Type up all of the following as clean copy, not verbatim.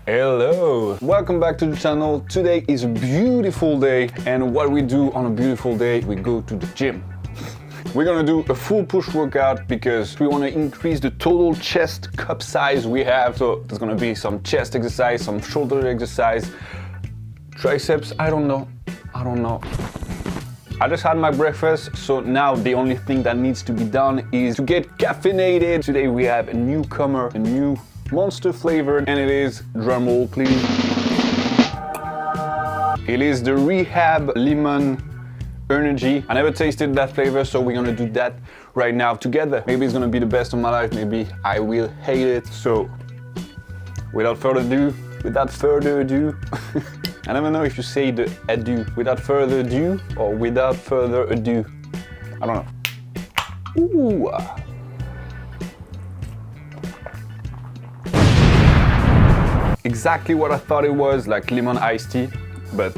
Hello! Welcome back to the channel. Today is a beautiful day, and what we do on a beautiful day, we go to the gym. We're gonna do a full push workout because we wanna increase the total chest cup size we have. So there's gonna be some chest exercise, some shoulder exercise, triceps, I don't know. I just had my breakfast, so now the only thing that needs to be done is to get caffeinated. Today we have a newcomer, a new Monster flavor, and it is, drumroll please, it is the Rehab Lemon Energy. I never tasted that flavor, so we're gonna do that right now together. Maybe it's gonna be the best of my life, maybe I will hate it. So without further ado, I never know if you say the adieu, without further ado or without further ado. I don't know. Ooh. Exactly what I thought it was, like lemon iced tea, but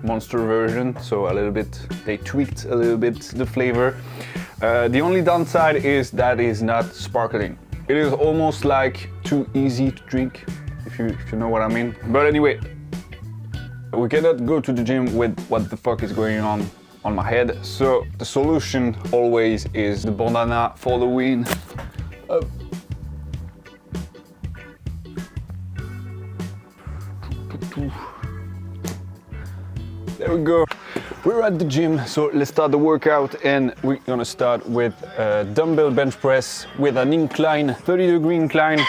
Monster version, so a little bit, they tweaked a little bit the flavor. The only downside is that it's not sparkling. It is almost like too easy to drink, if you know what I mean. But anyway, we cannot go to the gym with what the fuck is going on my head. So the solution always is the bandana for the win. There we go. We're at the gym, so let's start the workout, and we're gonna start with a dumbbell bench press with an incline, 30-degree incline,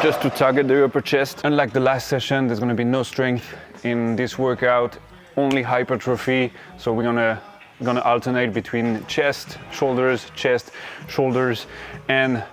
just to target the upper chest. Unlike the last session, there's gonna be no strength in this workout, only hypertrophy. So we're gonna alternate between chest, shoulders, and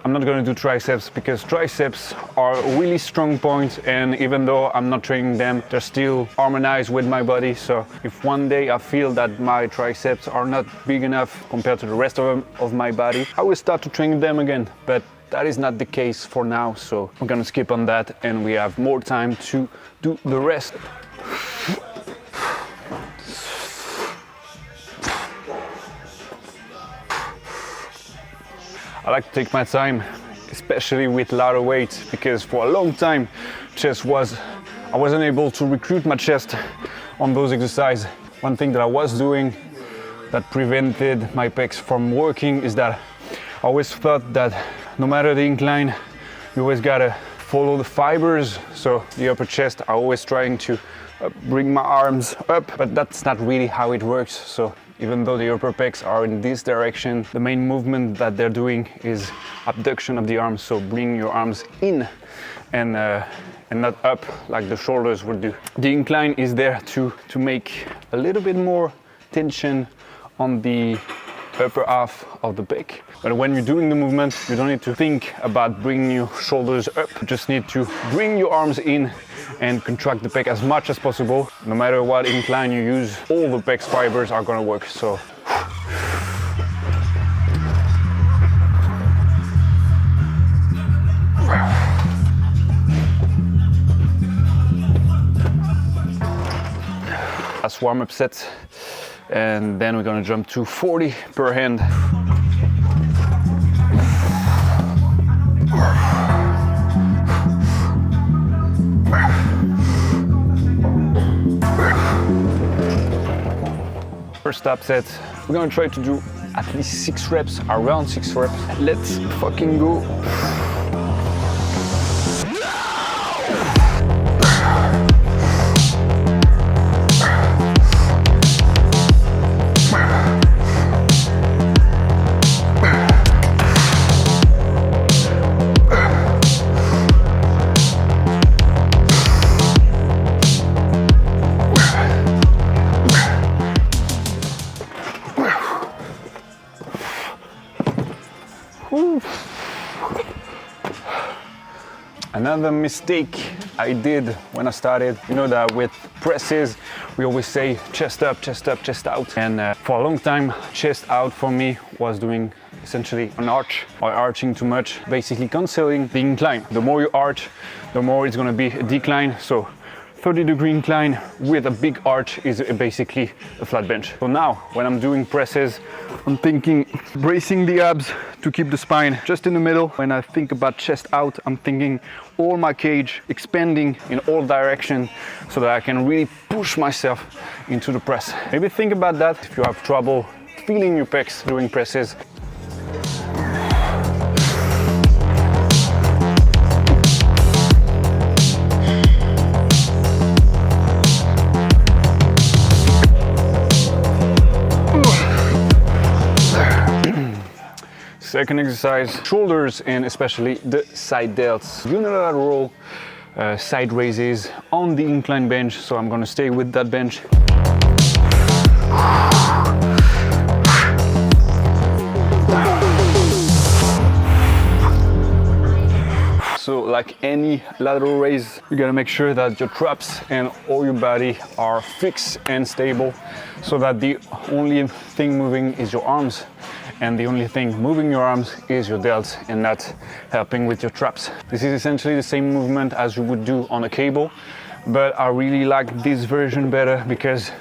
I'm not gonna do triceps because triceps are a really strong point, and even though I'm not training them, they're still harmonized with my body. So if one day I feel that my triceps are not big enough compared to the rest of my body, I will start to train them again. But that is not the case for now, so I'm gonna skip on that, and we have more time to do the rest. I like to take my time, especially with lighter weights, because for a long time, I wasn't able to recruit my chest on those exercises. One thing that I was doing that prevented my pecs from working is that I always thought that no matter the incline, you always gotta follow the fibers. So the upper chest, I always trying to bring my arms up, but that's not really how it works. So even though the upper pecs are in this direction, the main movement that they're doing is abduction of the arms. So bring your arms in and not up like the shoulders would do. The incline is there to make a little bit more tension on the upper half of the pec. But when you're doing the movement, you don't need to think about bringing your shoulders up. You just need to bring your arms in and contract the pec as much as possible. No matter what incline you use, all the pec fibers are gonna work. So last warm-up set, and then we're gonna jump to 40 per hand. First up set, we're gonna try to do at least 6 reps, around 6 reps. Let's fucking go. Another mistake I did when I started, you know that with presses, we always say chest up, chest up, chest out. And for a long time, chest out for me was doing essentially an arch or arching too much, basically canceling the incline. The more you arch, the more it's gonna be a decline. So 30-degree incline with a big arch is basically a flat bench. So now when I'm doing presses, I'm thinking bracing the abs to keep the spine just in the middle. When I think about chest out, I'm thinking all my cage expanding in all directions so that I can really push myself into the press. Maybe think about that if you have trouble feeling your pecs doing presses. Second exercise, shoulders and especially the side delts. Unilateral side raises on the incline bench, so I'm gonna stay with that bench. So like any lateral raise, you gotta make sure that your traps and all your body are fixed and stable so that the only thing moving is your arms. And the only thing moving your arms is your delts and not helping with your traps. This is essentially the same movement as you would do on a cable, but I really like this version better because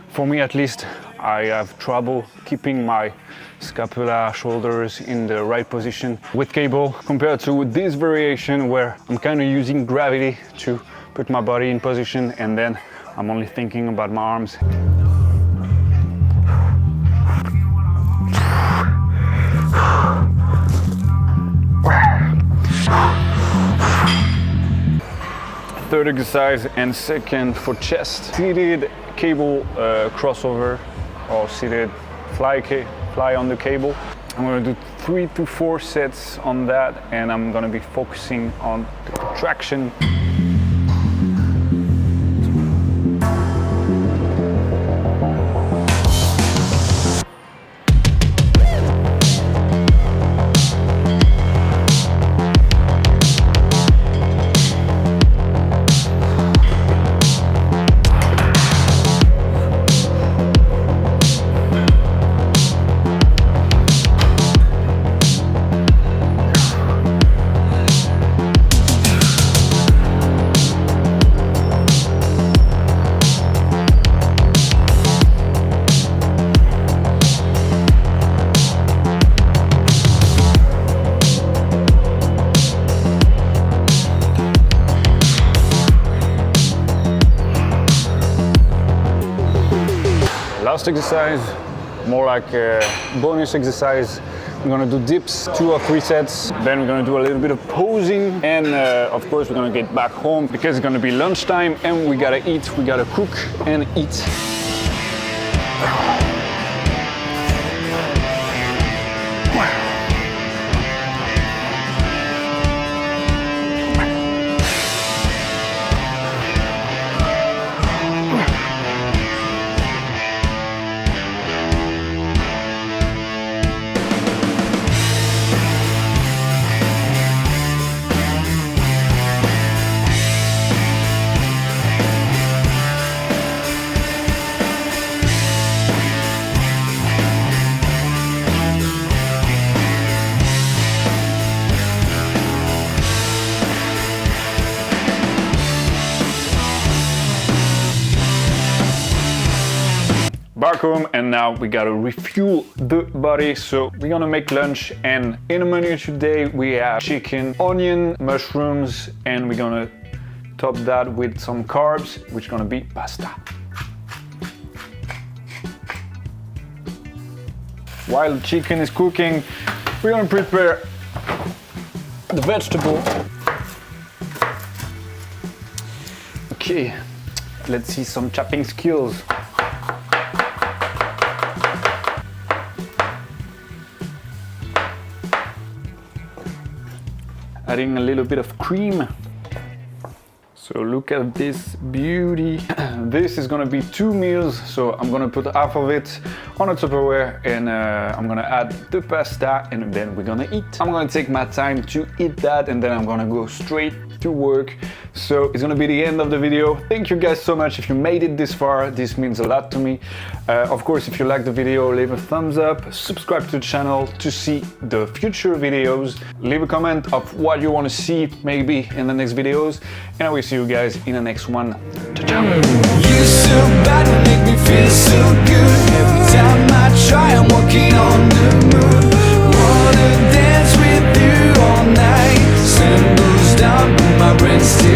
for me at least, I have trouble keeping my scapula, shoulders in the right position with cable compared to this variation where I'm kind of using gravity to put my body in position and then I'm only thinking about my arms. Third exercise and second for chest. Seated cable crossover or seated fly on the cable. I'm gonna do 3 to 4 sets on that and I'm gonna be focusing on the traction. Last exercise, more like a bonus exercise. We're gonna do dips, 2 or 3 sets. Then we're gonna do a little bit of posing. And of course, we're gonna get back home because it's gonna be lunchtime and we gotta eat, we gotta cook and eat. Back home and now we gotta refuel the body, so we're gonna make lunch. And in the menu today we have chicken, onion, mushrooms, and we're gonna top that with some carbs, which is gonna be pasta. While the chicken is cooking, we're gonna prepare the vegetable. Okay, let's see some chopping skills. Adding a little bit of cream. So look at this beauty. This is gonna be 2 meals, so I'm gonna put half of it on a Tupperware and I'm gonna add the pasta and then we're gonna eat. I'm gonna take my time to eat that and then I'm gonna go straight to work. So it's gonna be the end of the video. Thank you guys so much if you made it this far. This means a lot to me. Of course, if you like the video, leave a thumbs up, subscribe to the channel to see the future videos. Leave a comment of what you want to see maybe in the next videos, and I will see you guys in the next one. Ciao, ciao. You so bad, make me feel so good. Every time I try, I'm walking on the moon. Wanna dance with you all night. Sun goes down, but my brain's still